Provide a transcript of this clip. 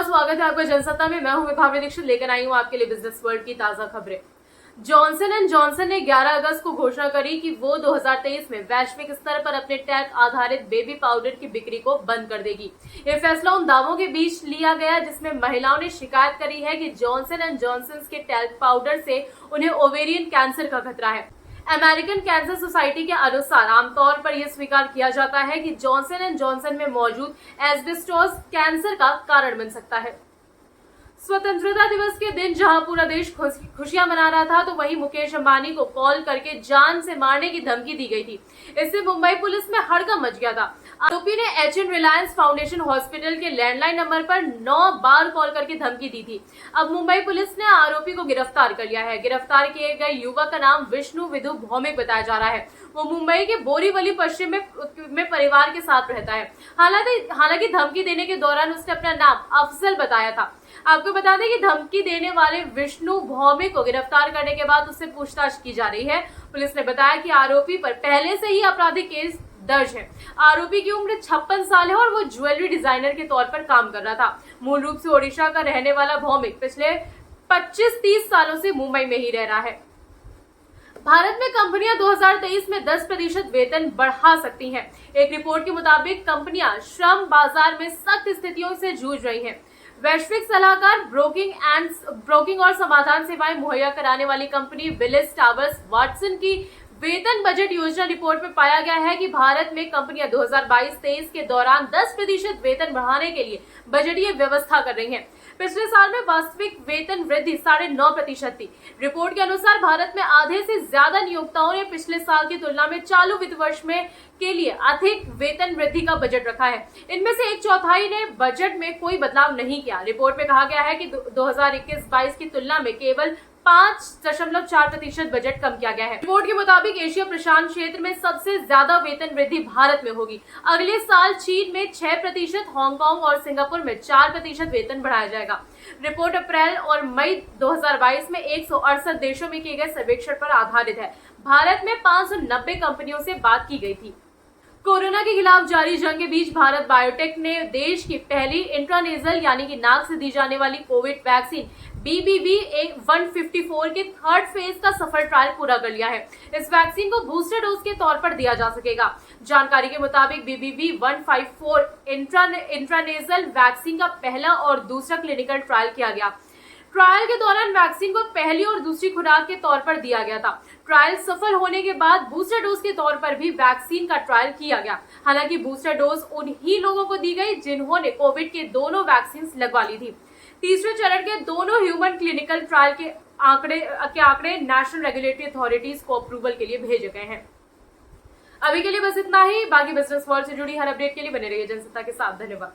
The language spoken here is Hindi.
नमस्कार, स्वागत है आपका जनसत्ता में। मैं हूं विभावरी दीक्षित, लेकर आई हूं आपके लिए बिजनेस वर्ल्ड की ताजा खबरें। जॉनसन एंड जॉनसन ने 11 अगस्त को घोषणा करी कि वो 2023 में वैश्विक स्तर पर अपने टैग आधारित बेबी पाउडर की बिक्री को बंद कर देगी। ये फैसला उन दावों के बीच लिया गया जिसमें महिलाओं ने शिकायत करी है कि जॉनसन एंड जॉनसन के टैग पाउडर से उन्हें ओवेरियन कैंसर का खतरा है। अमेरिकन कैंसर सोसाइटी के अनुसार आमतौर पर यह स्वीकार किया जाता है कि जॉनसन एंड जॉनसन में मौजूद एस्बेस्टोस कैंसर का कारण बन सकता है। स्वतंत्रता दिवस के दिन जहां पूरा देश खुशियां मना रहा था, तो वहीं मुकेश अंबानी को कॉल करके जान से मारने की धमकी दी गई थी। इससे मुंबई पुलिस में हड़कंप मच गया था। आरोपी ने एचएन रिलायंस फाउंडेशन हॉस्पिटल के लैंडलाइन नंबर पर 9 बार कॉल करके धमकी दी थी। अब मुंबई पुलिस ने आरोपी को गिरफ्तार कर लिया है। गिरफ्तार किए गए युवक का नाम विष्णु विधु भौमिक बताया जा रहा है। वो मुंबई के बोरीवली पश्चिम में परिवार के साथ रहता है। हालांकि धमकी देने के दौरान उसने अपना नाम अफजल बताया था। आपको बता दें कि धमकी देने वाले विष्णु भौमिक को गिरफ्तार करने के बाद उससे पूछताछ की जा रही है। पुलिस ने बताया कि आरोपी पर पहले से ही आपराधिक केस दर्ज है। आरोपी की उम्र 56 साल है और वो ज्वेलरी डिजाइनर के तौर पर काम कर रहा था। मूल रूप से ओडिशा का रहने वाला भौमिक पिछले 25-30 सालों से मुंबई में ही रह रहा है। भारत में कंपनियां 2023 में 10% वेतन बढ़ा सकती हैं। एक रिपोर्ट के मुताबिक कंपनियां श्रम बाजार में सख्त स्थितियों से जूझ रही हैं। वैश्विक सलाहकार ब्रोकिंग और समाधान सेवाएं मुहैया कराने वाली कंपनी विलिस टावर्स वाटसन की वेतन बजट योजना रिपोर्ट में पाया गया है कि भारत में कंपनियां 2022-23 के दौरान 10% वेतन बढ़ाने के लिए बजटीय व्यवस्था कर रही हैं। पिछले साल में वास्तविक वेतन वृद्धि 9.5% थी। रिपोर्ट के अनुसार भारत में आधे से ज्यादा नियोक्ताओं ने पिछले साल की तुलना में चालू वित्त वर्ष में के लिए अधिक वेतन वृद्धि का बजट रखा है। इनमें से 1/4 ने बजट में कोई बदलाव नहीं किया। रिपोर्ट में कहा गया है कि 2021-22 की तुलना में केवल 5.4% बजट कम किया गया है। रिपोर्ट के मुताबिक एशिया प्रशांत क्षेत्र में सबसे ज्यादा वेतन वृद्धि भारत में होगी। अगले साल चीन में 6%, हांगकांग और सिंगापुर में 4% वेतन बढ़ाया जाएगा। रिपोर्ट अप्रैल और मई 2022 में 168 देशों में किए गए सर्वेक्षण पर आधारित है। भारत में 590 कंपनियों से बात की गई थी। कोरोना के खिलाफ जारी जंग के बीच भारत बायोटेक ने देश की पहली इंट्रानेजल यानी कि नाक से दी जाने वाली कोविड वैक्सीन BBV154 के 3rd फेज का सफल ट्रायल पूरा कर लिया है। इस वैक्सीन को बूस्टर डोज के तौर पर दिया जा सकेगा। जानकारी के मुताबिक BBV154 इंट्रानेजल वैक्सीन का पहला और दूसरा क्लिनिकल ट्रायल किया गया। ट्रायल के दौरान वैक्सीन को पहली और दूसरी खुराक के तौर पर दिया गया था। ट्रायल सफल होने के बाद बूस्टर डोज के तौर पर भी वैक्सीन का ट्रायल किया गया। हालांकि बूस्टर डोज उन्हीं लोगों को दी गई जिन्होंने कोविड के दोनों वैक्सीन लगवा ली थी। तीसरे चरण के दोनों ह्यूमन क्लिनिकल ट्रायल के आंकड़े नेशनल रेगुलेटरी अथॉरिटीज को अप्रूवल के लिए भेजे गए हैं। अभी के लिए बस इतना ही। बाकी बिजनेस वर्ल्ड से जुड़ी हर अपडेट के लिए बने रहिए जनसत्ता के साथ। धन्यवाद।